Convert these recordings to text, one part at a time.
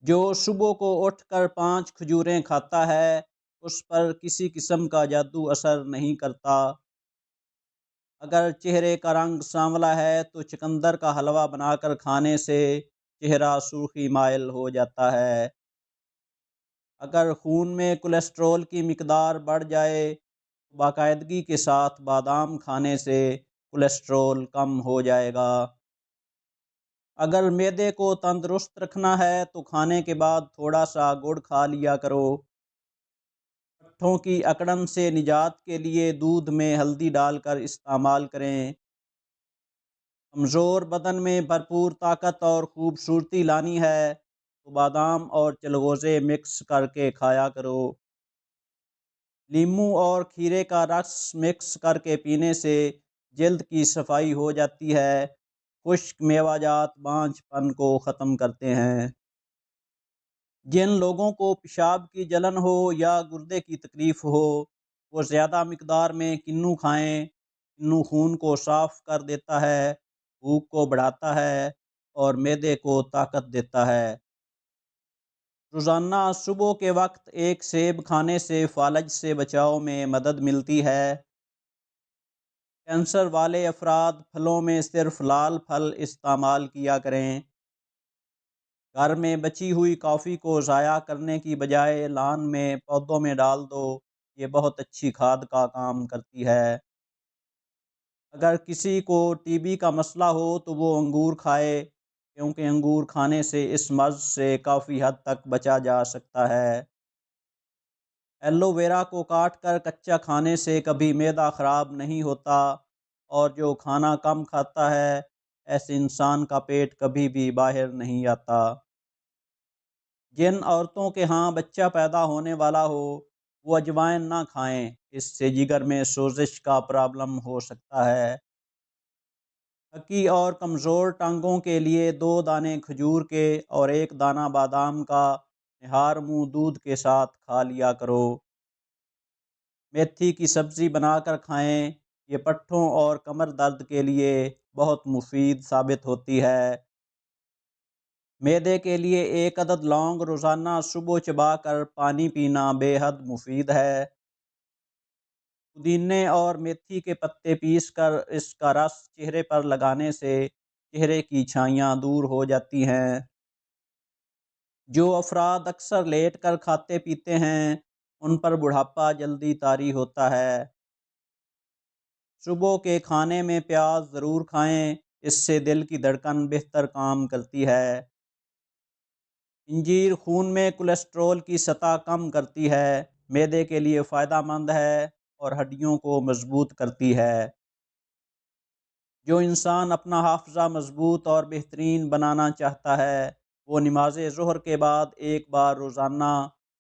جو صبح کو اٹھ کر 5 کھجوریں کھاتا ہے اس پر کسی قسم کا جادو اثر نہیں کرتا۔ اگر چہرے کا رنگ سانولا ہے تو چقندر کا حلوہ بنا کر کھانے سے چہرہ سرخی مائل ہو جاتا ہے۔ اگر خون میں کولیسٹرول کی مقدار بڑھ جائے تو باقاعدگی کے ساتھ بادام کھانے سے کولیسٹرول کم ہو جائے گا۔ اگر معدے کو تندرست رکھنا ہے تو کھانے کے بعد تھوڑا سا گڑ کھا لیا کرو۔ پٹھوں کی اکڑن سے نجات کے لیے دودھ میں ہلدی ڈال کر استعمال کریں۔ کمزور بدن میں بھرپور طاقت اور خوبصورتی لانی ہے تو بادام اور چلغوزے مکس کر کے کھایا کرو۔ لیموں اور کھیرے کا رس مکس کر کے پینے سے جلد کی صفائی ہو جاتی ہے۔ خشک میوہ جات بانجھ پن کو ختم کرتے ہیں۔ جن لوگوں کو پیشاب کی جلن ہو یا گردے کی تکلیف ہو وہ زیادہ مقدار میں کنو کھائیں۔ کنو خون کو صاف کر دیتا ہے، بھوک کو بڑھاتا ہے اور معدے کو طاقت دیتا ہے۔ روزانہ صبح کے وقت ایک سیب کھانے سے فالج سے بچاؤ میں مدد ملتی ہے۔ کینسر والے افراد پھلوں میں صرف لال پھل استعمال کیا کریں۔ گھر میں بچی ہوئی کافی کو ضائع کرنے کی بجائے لان میں پودوں میں ڈال دو، یہ بہت اچھی کھاد کا کام کرتی ہے۔ اگر کسی کو ٹی بی کا مسئلہ ہو تو وہ انگور کھائے کیونکہ انگور کھانے سے اس مرض سے کافی حد تک بچا جا سکتا ہے۔ ایلو ویرا کو کاٹ کر کچا کھانے سے کبھی معدہ خراب نہیں ہوتا اور جو کھانا کم کھاتا ہے ایسے انسان کا پیٹ کبھی بھی باہر نہیں آتا۔ جن عورتوں کے ہاں بچہ پیدا ہونے والا ہو وہ اجوائن نہ کھائیں، اس سے جگر میں سوزش کا پرابلم ہو سکتا ہے۔ تھکی اور کمزور ٹانگوں کے لیے 2 دانے کھجور کے اور 1 دانہ بادام کا نہار منہ دودھ کے ساتھ کھا لیا کرو۔ میتھی کی سبزی بنا کر کھائیں، یہ پٹھوں اور کمر درد کے لیے بہت مفید ثابت ہوتی ہے۔ معدے کے لیے 1 عدد لونگ روزانہ صبح چبا کر پانی پینا بے حد مفید ہے۔ پودینے اور میتھی کے پتے پیس کر اس کا رس چہرے پر لگانے سے چہرے کی چھائیاں دور ہو جاتی ہیں۔ جو افراد اکثر لیٹ کر کھاتے پیتے ہیں ان پر بڑھاپا جلدی طاری ہوتا ہے۔ صبح کے کھانے میں پیاز ضرور کھائیں، اس سے دل کی دھڑکن بہتر کام کرتی ہے۔ انجیر خون میں کولیسٹرول کی سطح کم کرتی ہے، معدے کے لیے فائدہ مند ہے اور ہڈیوں کو مضبوط کرتی ہے۔ جو انسان اپنا حافظہ مضبوط اور بہترین بنانا چاہتا ہے وہ نماز ظہر کے بعد 1 بار روزانہ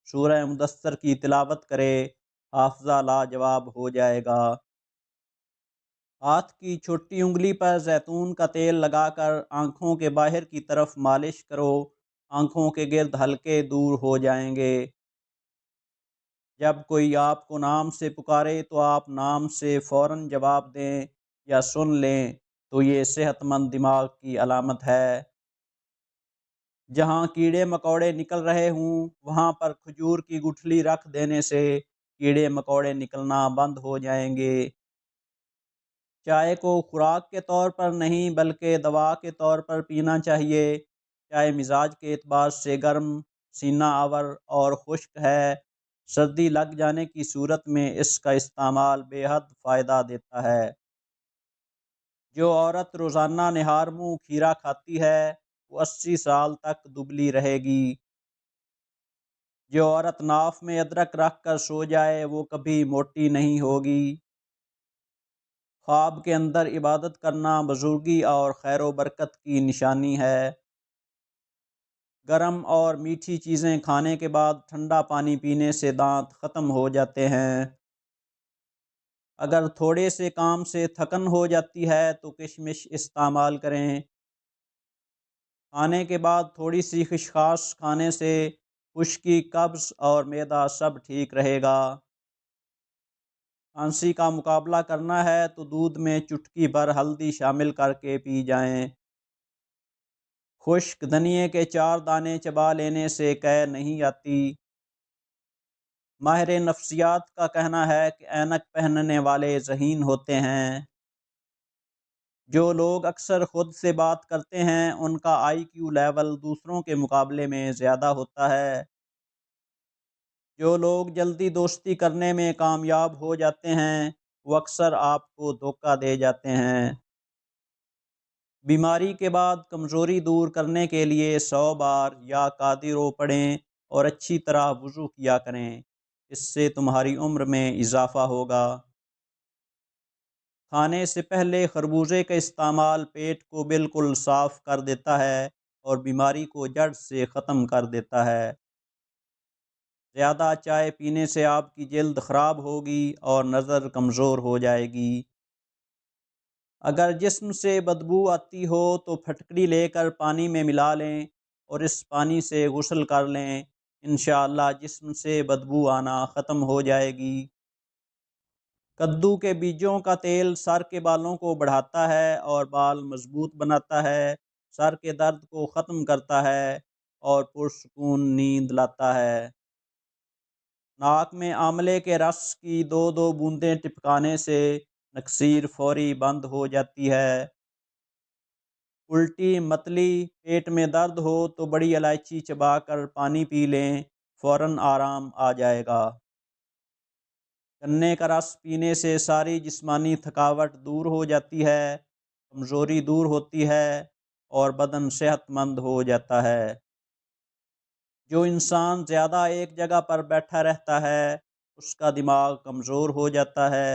سورہ مدثر کی تلاوت کرے، حافظہ لاجواب ہو جائے گا۔ ہاتھ کی چھوٹی انگلی پر زیتون کا تیل لگا کر آنکھوں کے باہر کی طرف مالش کرو، آنکھوں کے گرد ہلکے دور ہو جائیں گے۔ جب کوئی آپ کو نام سے پکارے تو آپ نام سے فوراً جواب دیں یا سن لیں تو یہ صحت مند دماغ کی علامت ہے۔ جہاں کیڑے مکوڑے نکل رہے ہوں وہاں پر کھجور کی گٹھلی رکھ دینے سے کیڑے مکوڑے نکلنا بند ہو جائیں گے۔ چائے کو خوراک کے طور پر نہیں بلکہ دوا کے طور پر پینا چاہیے۔ چائے مزاج کے اعتبار سے گرم، سینہ آور اور خشک ہے۔ سردی لگ جانے کی صورت میں اس کا استعمال بے حد فائدہ دیتا ہے۔ جو عورت روزانہ نہار منہ کھیرا کھاتی ہے وہ 80 سال تک دبلی رہے گی۔ جو عورت ناف میں ادرک رکھ کر سو جائے وہ کبھی موٹی نہیں ہوگی۔ خواب کے اندر عبادت کرنا بزرگی اور خیر و برکت کی نشانی ہے۔ گرم اور میٹھی چیزیں کھانے کے بعد ٹھنڈا پانی پینے سے دانت ختم ہو جاتے ہیں۔ اگر تھوڑے سے کام سے تھکن ہو جاتی ہے تو کشمش استعمال کریں۔ کھانے کے بعد تھوڑی سی خشخاش کھانے سے خشکی، قبض اور معدہ سب ٹھیک رہے گا۔ کھانسی کا مقابلہ کرنا ہے تو دودھ میں چٹکی بھر ہلدی شامل کر کے پی جائیں۔ خشک دھنیے کے 4 دانے چبا لینے سے قے نہیں آتی۔ ماہر نفسیات کا کہنا ہے کہ اینک پہننے والے ذہین ہوتے ہیں۔ جو لوگ اکثر خود سے بات کرتے ہیں ان کا آئی کیو لیول دوسروں کے مقابلے میں زیادہ ہوتا ہے۔ جو لوگ جلدی دوستی کرنے میں کامیاب ہو جاتے ہیں وہ اکثر آپ کو دھوکہ دے جاتے ہیں۔ بیماری کے بعد کمزوری دور کرنے کے لیے 100 بار یا قادرو پڑھیں اور اچھی طرح وضو کیا کریں، اس سے تمہاری عمر میں اضافہ ہوگا۔ کھانے سے پہلے خربوزے کا استعمال پیٹ کو بالکل صاف کر دیتا ہے اور بیماری کو جڑ سے ختم کر دیتا ہے۔ زیادہ چائے پینے سے آپ کی جلد خراب ہوگی اور نظر کمزور ہو جائے گی۔ اگر جسم سے بدبو آتی ہو تو پھٹکری لے کر پانی میں ملا لیں اور اس پانی سے غسل کر لیں، انشاءاللہ جسم سے بدبو آنا ختم ہو جائے گی۔ کدو کے بیجوں کا تیل سر کے بالوں کو بڑھاتا ہے اور بال مضبوط بناتا ہے، سر کے درد کو ختم کرتا ہے اور پرسکون نیند لاتا ہے۔ ناک میں آملے کے رس کی 2 بوندیں ٹپکانے سے نکسیر فوری بند ہو جاتی ہے۔ الٹی، متلی، پیٹ میں درد ہو تو بڑی الائچی چبا کر پانی پی لیں، فوراً آرام آ جائے گا۔ گنے کا رس پینے سے ساری جسمانی تھکاوٹ دور ہو جاتی ہے، کمزوری دور ہوتی ہے اور بدن صحت مند ہو جاتا ہے۔ جو انسان زیادہ ایک جگہ پر بیٹھا رہتا ہے اس کا دماغ کمزور ہو جاتا ہے۔